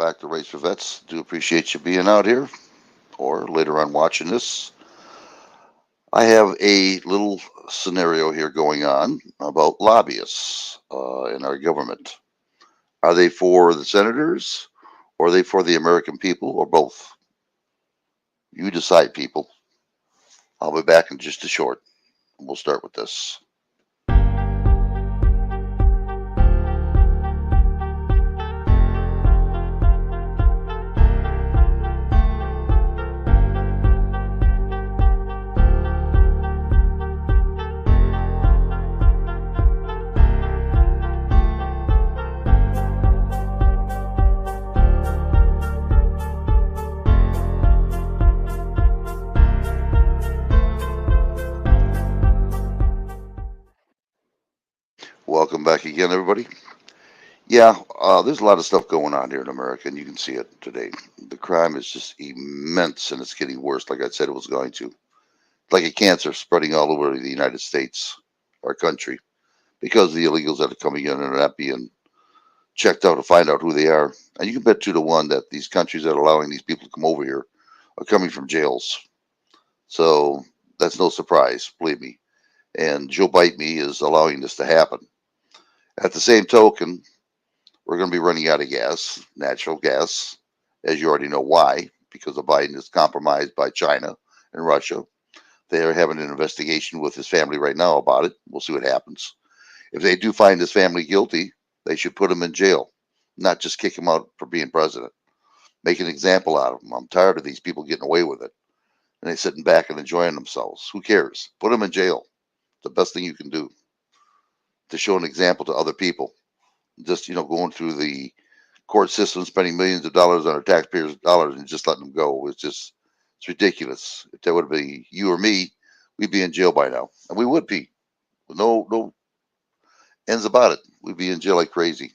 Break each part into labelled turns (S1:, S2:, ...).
S1: back to Race for Vets. Do appreciate you being out here or later on watching this. I have a little scenario here going on about lobbyists in our government. Are they for the senators or are they for the American people or both? You decide, people. I'll be back in just a short. We'll start with this. Welcome back again, everybody. Yeah, there's a lot of stuff going on here in America, and you can see it today. The crime is just immense, and it's getting worse, like I said it was going to. Like a cancer spreading all over the United States, our country, because of the illegals that are coming in and are not being checked out to find out who they are. And you can bet 2 to 1 that these countries that are allowing these people to come over here are coming from jails. So that's no surprise, believe me. And Joe Bite Me is allowing this to happen. At the same token, we're going to be running out of gas, natural gas, as you already know why, because of Biden is compromised by China and Russia. They're having an investigation with his family right now about it. We'll see what happens. If they do find his family guilty, they should put him in jail, not just kick him out for being president. Make an example out of him. I'm tired of these people getting away with it. And they sitting back and enjoying themselves. Who cares? Put them in jail. The best thing you can do to show an example to other people. Just, going through the court system, spending millions of dollars on our taxpayers' dollars and just letting them go. It's ridiculous. If that would be you or me, we'd be in jail by now. And we would be. No ends about it. We'd be in jail like crazy.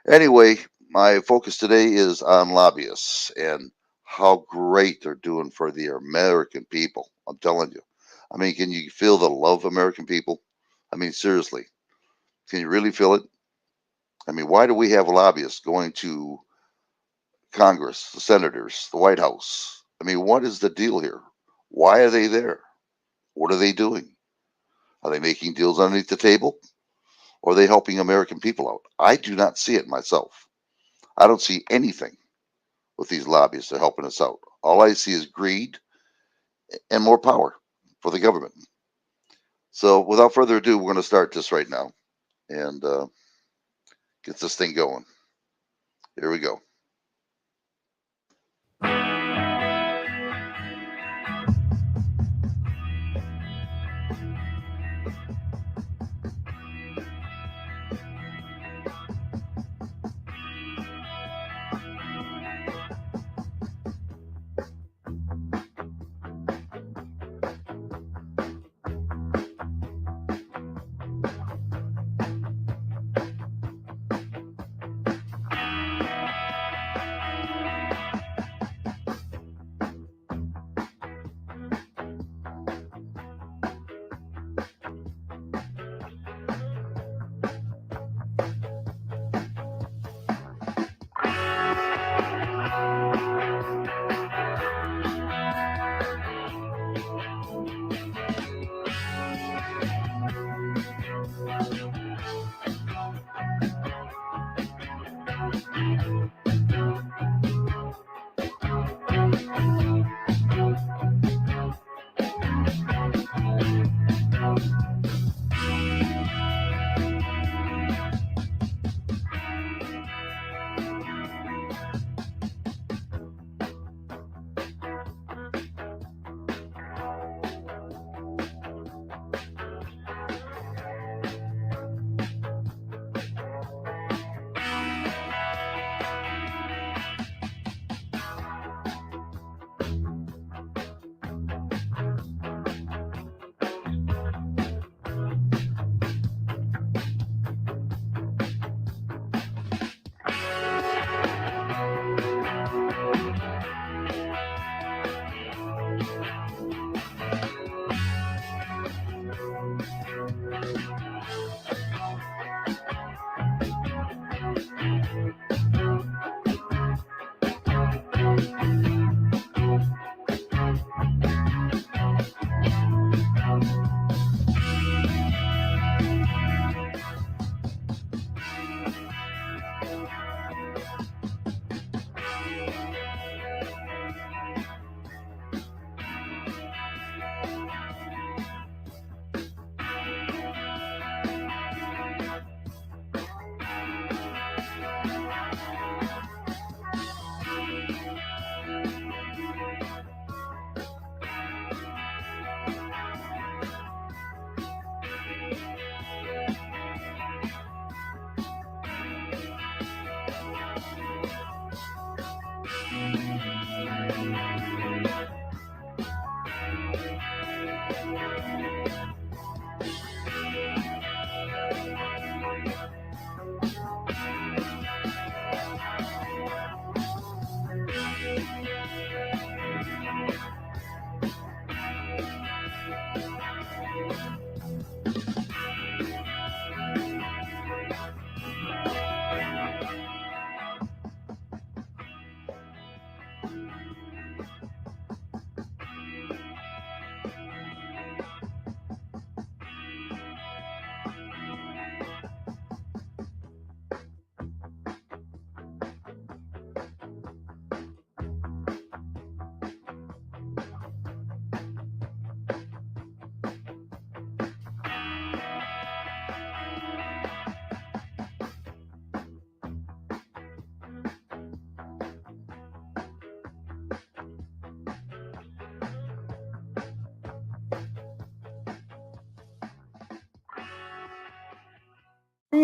S1: Anyway, my focus today is on lobbyists and how great they're doing for the American people. I'm telling you. I mean, can you feel the love of American people? I mean, seriously, can you really feel it? I mean, why do we have lobbyists going to Congress, the senators, the White House? I mean, what is the deal here? Why are they there? What are they doing? Are they making deals underneath the table? Or are they helping American people out? I do not see it myself. I don't see anything with these lobbyists that are helping us out. All I see is greed and more power for the government. So, without further ado, we're going to start this right now and get this thing going. Here we go.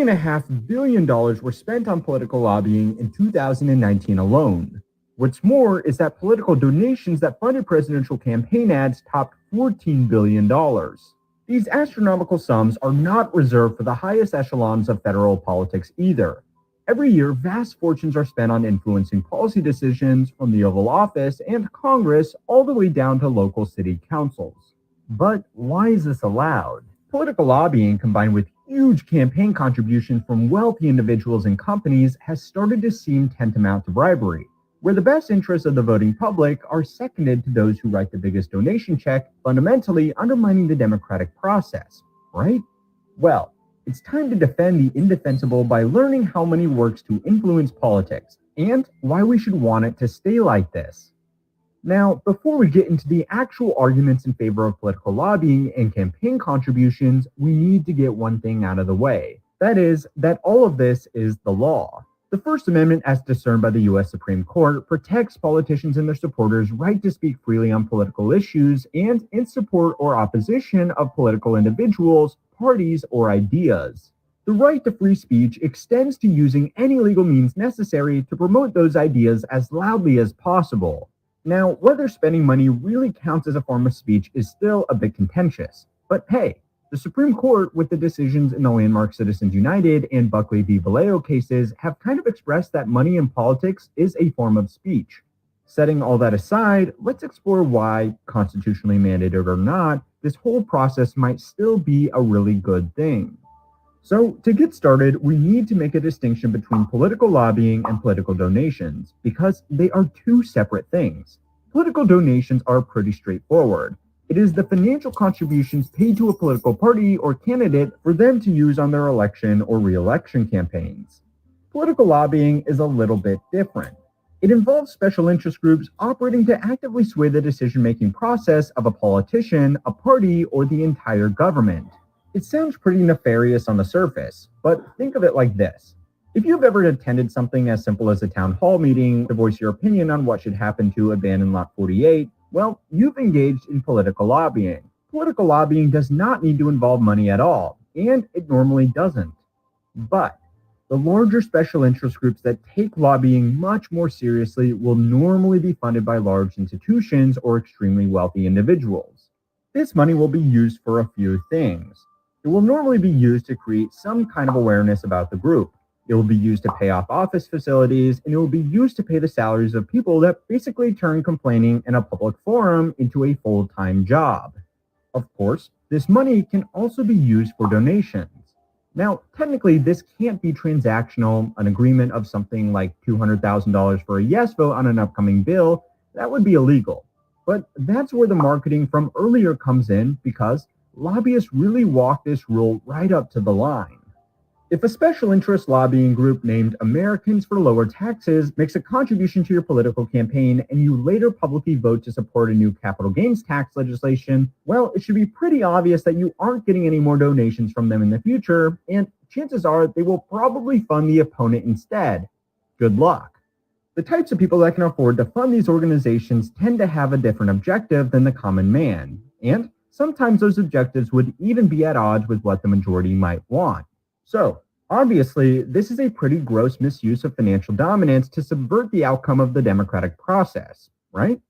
S2: $3.5 billion were spent on political lobbying in 2019 alone. What's more is that political donations that funded presidential campaign ads topped $14 billion. These astronomical sums are not reserved for the highest echelons of federal politics either. Every year, vast fortunes are spent on influencing policy decisions from the Oval Office and Congress all the way down to local city councils. But why is this allowed? Political lobbying combined with huge campaign contributions from wealthy individuals and companies has started to seem tantamount to bribery, where the best interests of the voting public are seconded to those who write the biggest donation check, fundamentally undermining the democratic process, right? Well, it's time to defend the indefensible by learning how money works to influence politics and why we should want it to stay like this. Now, before we get into the actual arguments in favor of political lobbying and campaign contributions, we need to get one thing out of the way. That is, that all of this is the law. The First Amendment, as discerned by the U.S. Supreme Court, protects politicians and their supporters' right to speak freely on political issues and in support or opposition of political individuals, parties, or ideas. The right to free speech extends to using any legal means necessary to promote those ideas as loudly as possible. Now, whether spending money really counts as a form of speech is still a bit contentious. But hey, the Supreme Court, with the decisions in the landmark Citizens United and Buckley v. Valeo cases, have kind of expressed that money in politics is a form of speech. Setting all that aside, let's explore why, constitutionally mandated or not, this whole process might still be a really good thing. So, to get started, we need to make a distinction between political lobbying and political donations, because they are two separate things. Political donations are pretty straightforward. It is the financial contributions paid to a political party or candidate for them to use on their election or re-election campaigns. Political lobbying is a little bit different. It involves special interest groups operating to actively sway the decision-making process of a politician, a party, or the entire government. It sounds pretty nefarious on the surface, but think of it like this. If you've ever attended something as simple as a town hall meeting to voice your opinion on what should happen to abandoned Lot 48, well, you've engaged in political lobbying. Political lobbying does not need to involve money at all, and it normally doesn't. But the larger special interest groups that take lobbying much more seriously will normally be funded by large institutions or extremely wealthy individuals. This money will be used for a few things. It will normally be used to create some kind of awareness about the group. It will be used to pay off office facilities, and it will be used to pay the salaries of people that basically turn complaining in a public forum into a full-time job. Of course, this money can also be used for donations. Now, technically, this can't be transactional. An agreement of something like $200,000 for a yes vote on an upcoming bill, that would be illegal. But that's where the marketing from earlier comes in, because lobbyists really walk this rule right up to the line. If a special interest lobbying group named Americans for Lower Taxes makes a contribution to your political campaign and you later publicly vote to support a new capital gains tax legislation, well, it should be pretty obvious that you aren't getting any more donations from them in the future, and chances are they will probably fund the opponent instead. Good luck. The types of people that can afford to fund these organizations tend to have a different objective than the common man, and sometimes those objectives would even be at odds with what the majority might want. So, obviously, this is a pretty gross misuse of financial dominance to subvert the outcome of the democratic process, right?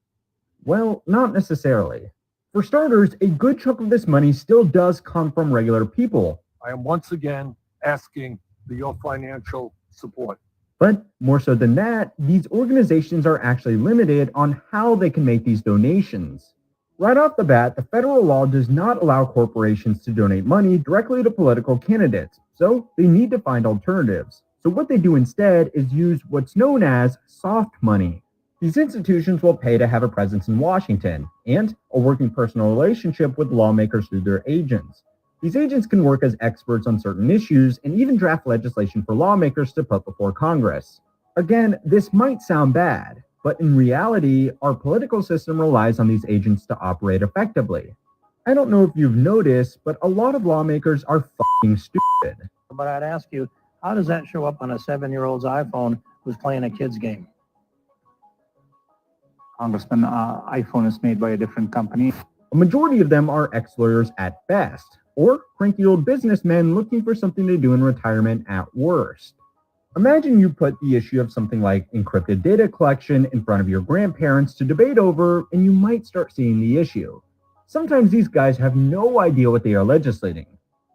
S2: Well, not necessarily. For starters, a good chunk of this money still does come from regular people.
S3: I am once again asking for your financial support.
S2: But more so than that, these organizations are actually limited on how they can make these donations. Right off the bat, the federal law does not allow corporations to donate money directly to political candidates, so they need to find alternatives. So what they do instead is use what's known as soft money. These institutions will pay to have a presence in Washington and a working personal relationship with lawmakers through their agents. These agents can work as experts on certain issues and even draft legislation for lawmakers to put before Congress. Again, this might sound bad, but in reality, our political system relies on these agents to operate effectively. I don't know if you've noticed, but a lot of lawmakers are fucking stupid.
S4: But I'd ask you, how does that show up on a 7-year-old's iPhone who's playing a kid's game?
S5: Congressman, iPhone is made by a different company.
S2: A majority of them are ex-lawyers at best, or cranky old businessmen looking for something to do in retirement at worst. Imagine you put the issue of something like encrypted data collection in front of your grandparents to debate over, and you might start seeing the issue. Sometimes these guys have no idea what they are legislating.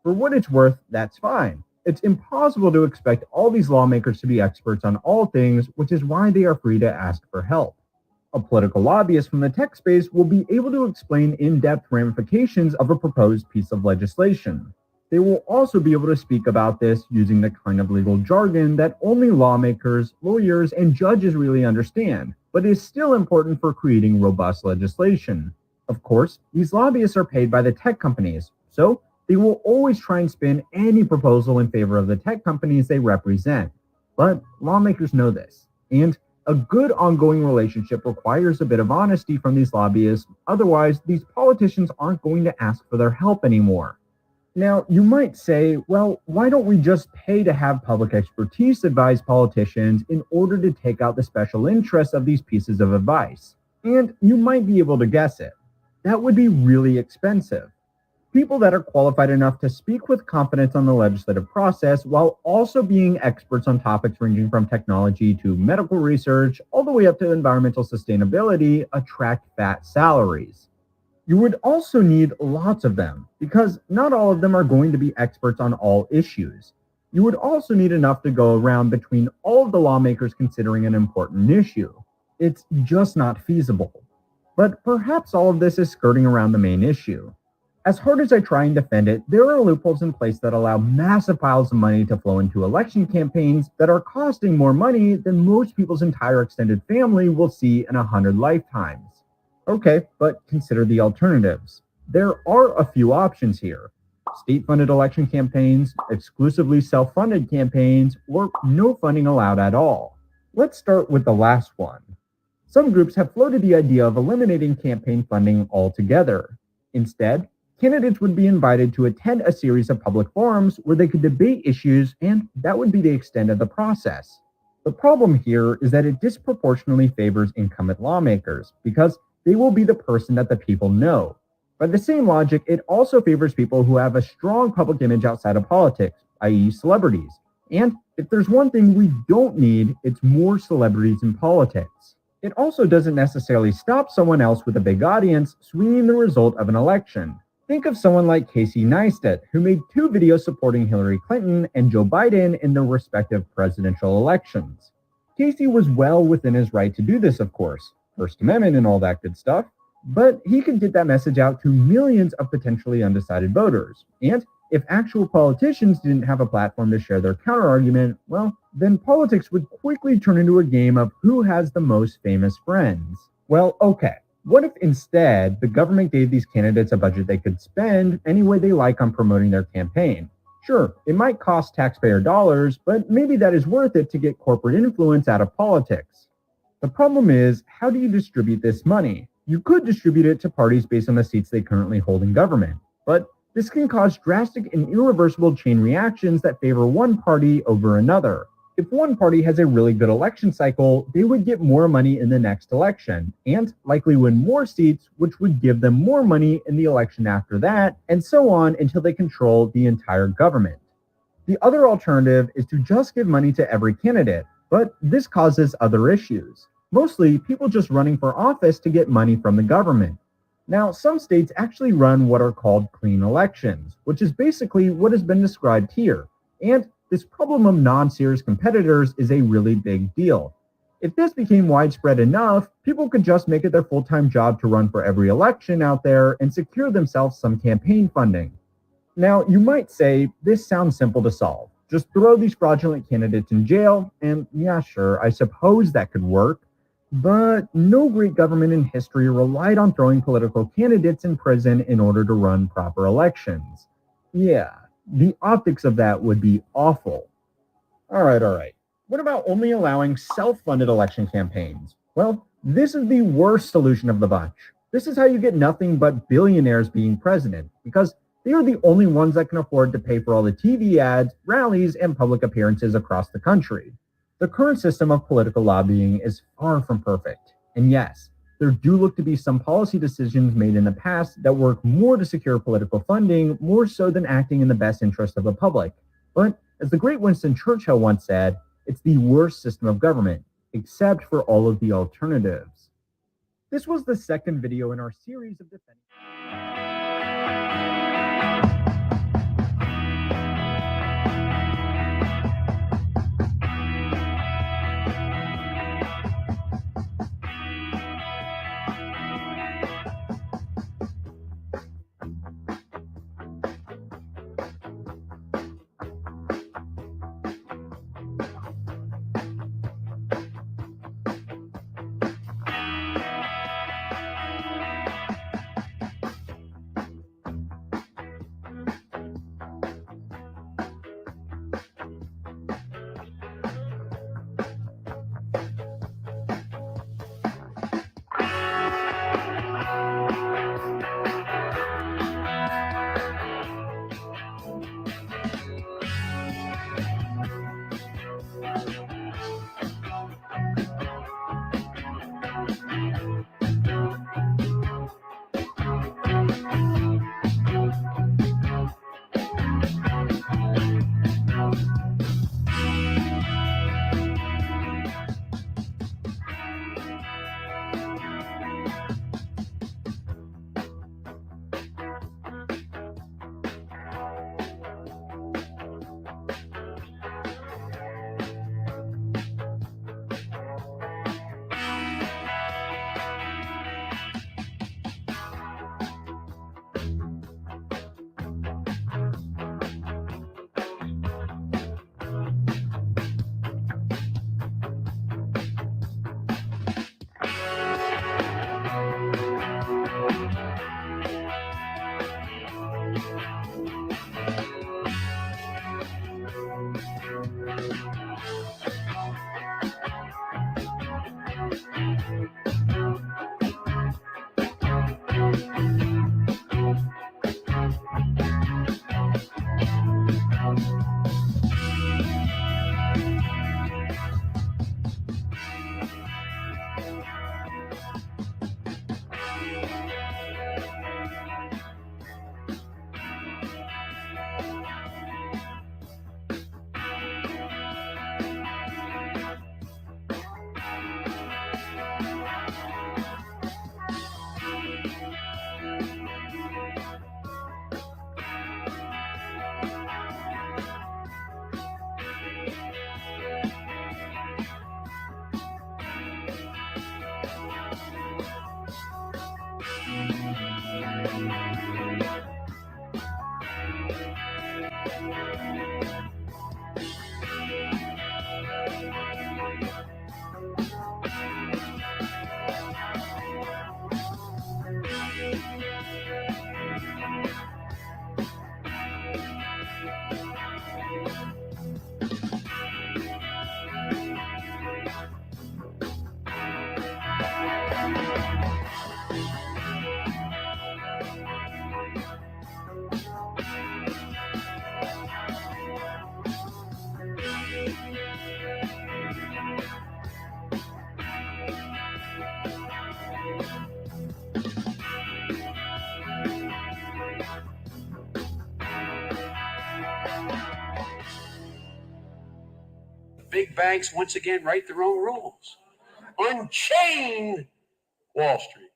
S2: For what it's worth, that's fine. It's impossible to expect all these lawmakers to be experts on all things, which is why they are free to ask for help. A political lobbyist from the tech space will be able to explain in-depth ramifications of a proposed piece of legislation. They will also be able to speak about this using the kind of legal jargon that only lawmakers, lawyers, and judges really understand, but is still important for creating robust legislation. Of course, these lobbyists are paid by the tech companies, so they will always try and spin any proposal in favor of the tech companies they represent. But lawmakers know this, and a good ongoing relationship requires a bit of honesty from these lobbyists. Otherwise, these politicians aren't going to ask for their help anymore. Now, you might say, well, why don't we just pay to have public expertise advise politicians in order to take out the special interests of these pieces of advice? And you might be able to guess it. That would be really expensive. People that are qualified enough to speak with confidence on the legislative process while also being experts on topics ranging from technology to medical research all the way up to environmental sustainability attract fat salaries. You would also need lots of them because not all of them are going to be experts on all issues. You would also need enough to go around between all of the lawmakers considering an important issue. It's just not feasible. But perhaps all of this is skirting around the main issue. As hard as I try and defend it, there are loopholes in place that allow massive piles of money to flow into election campaigns that are costing more money than most people's entire extended family will see in 100 lifetimes. Okay, but consider the alternatives. There are a few options here. State-funded election campaigns, exclusively self-funded campaigns, or no funding allowed at all. Let's start with the last one. Some groups have floated the idea of eliminating campaign funding altogether. Instead, candidates would be invited to attend a series of public forums where they could debate issues, and that would be the extent of the process. The problem here is that it disproportionately favors incumbent lawmakers because they will be the person that the people know. By the same logic, it also favors people who have a strong public image outside of politics, i.e. celebrities. And if there's one thing we don't need, it's more celebrities in politics. It also doesn't necessarily stop someone else with a big audience swinging the result of an election. Think of someone like Casey Neistat, who made 2 videos supporting Hillary Clinton and Joe Biden in their respective presidential elections. Casey was well within his right to do this, of course, First Amendment and all that good stuff, but he could get that message out to millions of potentially undecided voters. And if actual politicians didn't have a platform to share their counterargument, well, then politics would quickly turn into a game of who has the most famous friends. Well, okay. What if instead the government gave these candidates a budget they could spend any way they like on promoting their campaign? Sure, it might cost taxpayer dollars, but maybe that is worth it to get corporate influence out of politics. The problem is, how do you distribute this money? You could distribute it to parties based on the seats they currently hold in government, but this can cause drastic and irreversible chain reactions that favor one party over another. If one party has a really good election cycle, they would get more money in the next election, and likely win more seats, which would give them more money in the election after that, and so on until they control the entire government. The other alternative is to just give money to every candidate, but this causes other issues. Mostly, people just running for office to get money from the government. Now, some states actually run what are called clean elections, which is basically what has been described here. And this problem of non serious competitors is a really big deal. If this became widespread enough, people could just make it their full time job to run for every election out there and secure themselves some campaign funding. Now, you might say this sounds simple to solve. Just throw these fraudulent candidates in jail, and yeah, sure, I suppose that could work. But no great government in history relied on throwing political candidates in prison in order to run proper elections. Yeah, the optics of that would be awful. All right. What about only allowing self funded election campaigns? Well, this is the worst solution of the bunch. This is how you get nothing but billionaires being president, because they are the only ones that can afford to pay for all the TV ads, rallies, and public appearances across the country. The current system of political lobbying is far from perfect. And yes, there do look to be some policy decisions made in the past that work more to secure political funding, more so than acting in the best interest of the public. But as the great Winston Churchill once said, it's the worst system of government, except for all of the alternatives. This was the second video in our series of defending.
S6: Big banks once again write their own rules. Unchain Wall Street.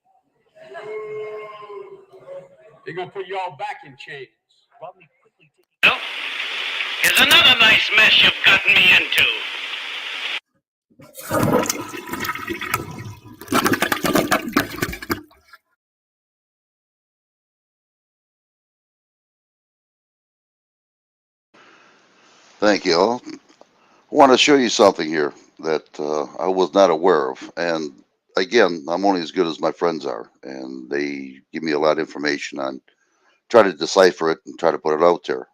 S6: They're gonna put you all back in chains.
S7: Well, here's another nice mess you've gotten me into.
S1: Thank you all. I want to show you something here that I was not aware of. And again, I'm only as good as my friends are, and they give me a lot of information on try to decipher it and try to put it out there.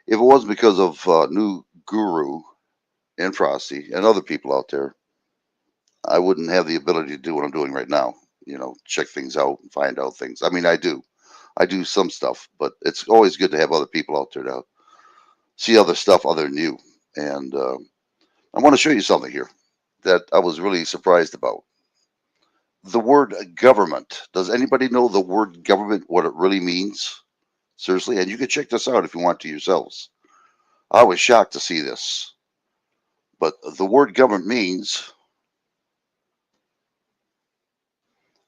S1: If it wasn't because of new guru and Frosty and other people out there, I wouldn't have the ability to do what I'm doing right now. You know, check things out and find out things. I mean, I do some stuff, but it's always good to have other people out there to see other stuff other than you. And I want to show you something here that I was really surprised about. The word government. Does anybody know the word government, what it really means? Seriously, and you can check this out if you want to yourselves. I was shocked to see this. But the word government means,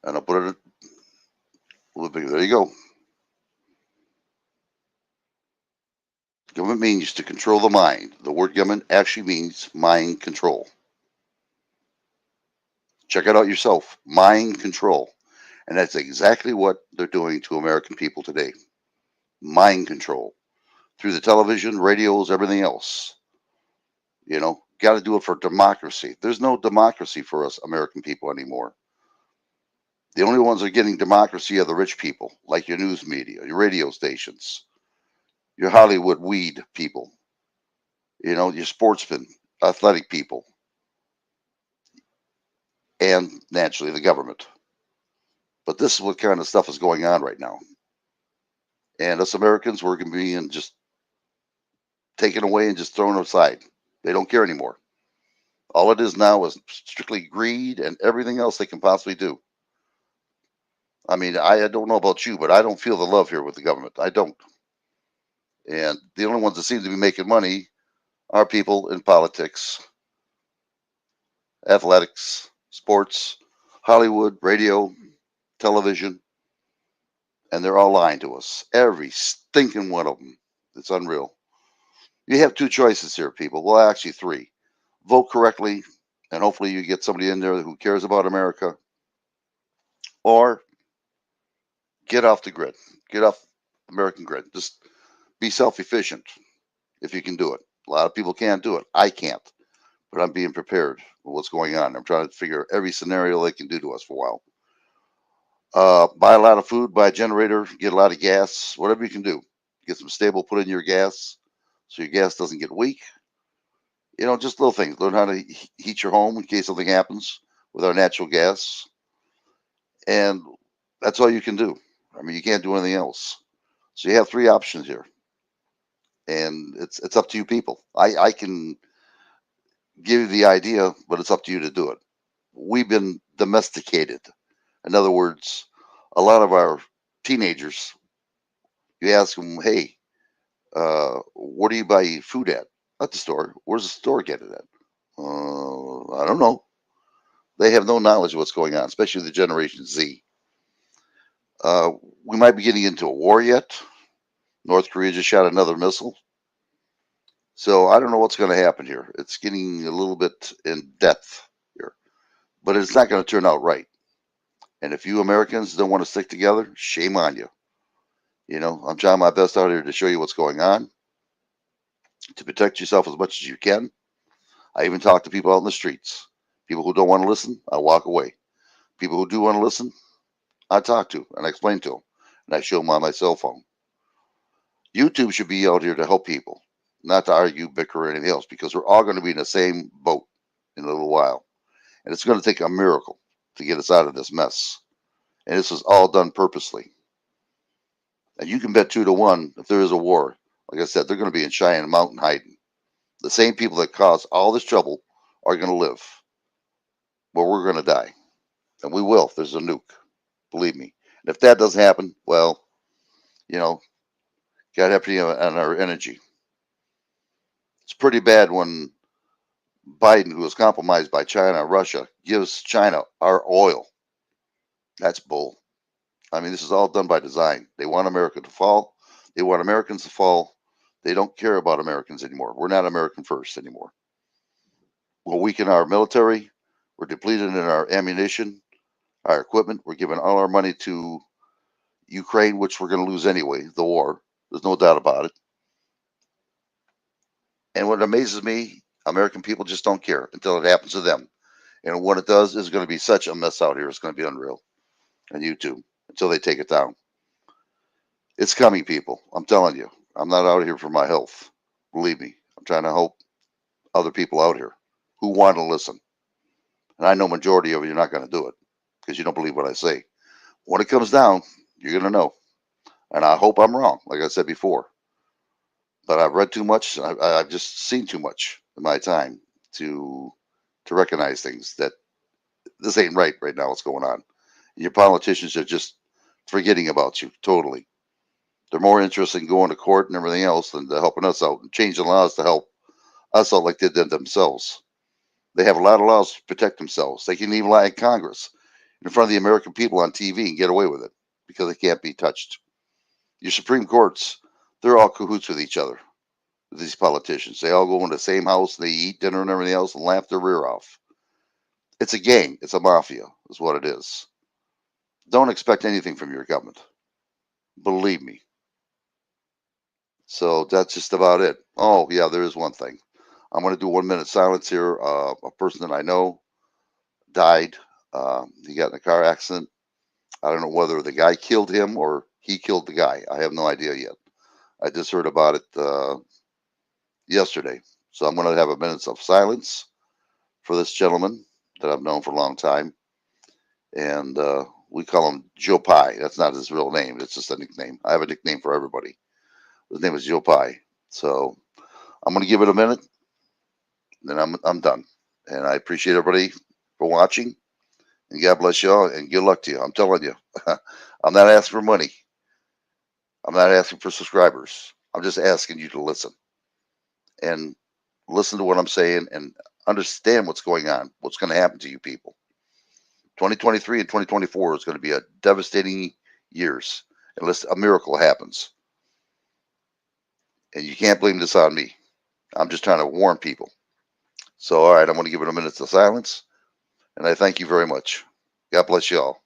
S1: and I'll put it a little bigger. There you go. Government means to control the mind. The word government actually means mind control. Check it out yourself. Mind control. And that's exactly what they're doing to American people today. Mind control. Through the television, radios, everything else. You know, got to do it for democracy. There's no democracy for us American people anymore. The only ones that are getting democracy are the rich people, like your news media, your radio stations, your Hollywood weed people, you know, your sportsmen, athletic people, and naturally the government. But this is what kind of stuff is going on right now. And us Americans, we're going to be just taken away and just thrown aside. They don't care anymore. All it is now is strictly greed and everything else they can possibly do. I mean, I don't know about you, but I don't feel the love here with the government. I don't. And the only ones that seem to be making money are people in politics, athletics, sports, Hollywood, radio, television, and they're all lying to us. Every stinking one of them. It's unreal. You have two choices here, people. Well, actually, three. Vote correctly, and hopefully you get somebody in there who cares about America, or get off the grid. Get off American grid. Just be self-efficient if you can do it. A lot of people can't do it. I can't, but I'm being prepared for what's going on. I'm trying to figure every scenario they can do to us for a while. Buy a lot of food, buy a generator, get a lot of gas, whatever you can do. Get some stable, put in your gas so your gas doesn't get weak. You know, just little things. Learn how to heat your home in case something happens with our natural gas. And that's all you can do. I mean, you can't do anything else. So you have three options here. And it's up to you people. I can give you the idea, but it's up to you to do it. We've been domesticated. In other words, a lot of our teenagers, you ask them, hey, where do you buy food at? At the store. Where's the store get it at? I don't know. They have no knowledge of what's going on, especially the Generation Z. We might be getting into a war yet. North Korea just shot another missile. So I don't know what's going to happen here. It's getting a little bit in depth here, but it's not going to turn out right. And if you Americans don't want to stick together, shame on you. You know, I'm trying my best out here to show you what's going on, to protect yourself as much as you can. I even talk to people out in the streets. People who don't want to listen, I walk away. People who do want to listen, I talk to and I explain to them, and I show them on my cell phone. YouTube should be out here to help people, not to argue, bicker, or anything else, because we're all going to be in the same boat in a little while. And it's going to take a miracle to get us out of this mess. And this was all done purposely. And you can bet 2-1 if there is a war. Like I said, they're going to be in Cheyenne Mountain hiding. The same people that caused all this trouble are going to live. But we're going to die. And we will if there's a nuke. Believe me. And if that doesn't happen, well, you know, got to have to on our energy. It's pretty bad when Biden, who was compromised by China and Russia, gives China our oil. That's bull. I mean, this is all done by design. They want America to fall. They want Americans to fall. They don't care about Americans anymore. We're not American first anymore. We'll weaken our military. We're depleted in our ammunition, our equipment. We're giving all our money to Ukraine, which we're going to lose anyway, the war. There's no doubt about it. And what amazes me, American people just don't care until it happens to them. And when it does, is going to be such a mess out here. It's going to be unreal. And you too, until they take it down. It's coming, people. I'm telling you. I'm not out here for my health. Believe me. I'm trying to help other people out here who want to listen. And I know majority of you are not going to do it because you don't believe what I say. When it comes down, you're going to know. And I hope I'm wrong, like I said before. But I've read too much. I've just seen too much in my time to recognize things that this ain't right now. What's going on? Your politicians are just forgetting about you totally. They're more interested in going to court and everything else than to helping us out and changing laws to help us out like they did themselves. They have a lot of laws to protect themselves. They can even lie in Congress in front of the American people on TV and get away with it because they can't be touched. Your Supreme Courts, they're all cahoots with each other, these politicians. They all go in the same house, they eat dinner and everything else and laugh their rear off. It's a gang. It's a mafia, is what it is. Don't expect anything from your government. Believe me. So that's just about it. Oh, yeah, there is one thing. I'm going to do 1 minute silence here. A person that I know died. He got in a car accident. I don't know whether the guy killed him or he killed the guy. I have no idea yet. I just heard about it yesterday. So I'm going to have a minute of silence for this gentleman that I've known for a long time. And we call him Joe Pie. That's not his real name. It's just a nickname. I have a nickname for everybody. His name is Joe Pie. So I'm going to give it a minute. Then I'm done. And I appreciate everybody for watching. And God bless you all. And good luck to you. I'm telling you. I'm not asking for money. I'm not asking for subscribers. I'm just asking you to listen. And listen to what I'm saying and understand what's going on. What's going to happen to you people. 2023 and 2024 is going to be a devastating years unless a miracle happens. And you can't blame this on me. I'm just trying to warn people. So, all right, I'm going to give it a minute of silence. And I thank you very much. God bless you all.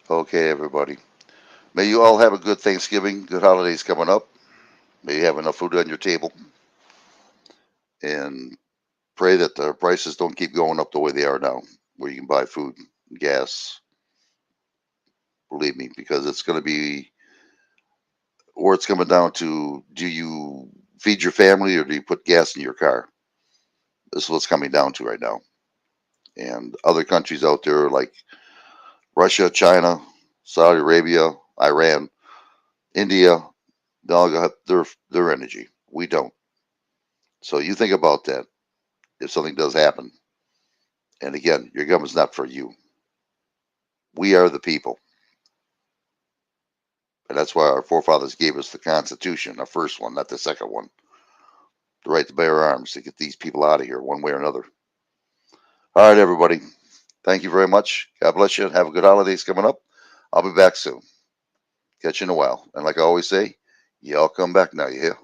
S1: Okay, everybody. May you all have a good Thanksgiving, good holidays coming up. May you have enough food on your table. And pray that the prices don't keep going up the way they are now, where you can buy food, gas. Believe me, because it's going to be where it's coming down to, do you feed your family or do you put gas in your car? This is what's coming down to right now. And other countries out there like Russia, China, Saudi Arabia, Iran, India, they all got their energy. We don't. So you think about that if something does happen. And again, your government's not for you. We are the people. And that's why our forefathers gave us the Constitution, the first one, not the second one. The right to bear arms to get these people out of here one way or another. All right, everybody. Thank you very much. God bless you. Have a good holidays coming up. I'll be back soon. Catch you in a while. And like I always say, y'all come back now, you hear?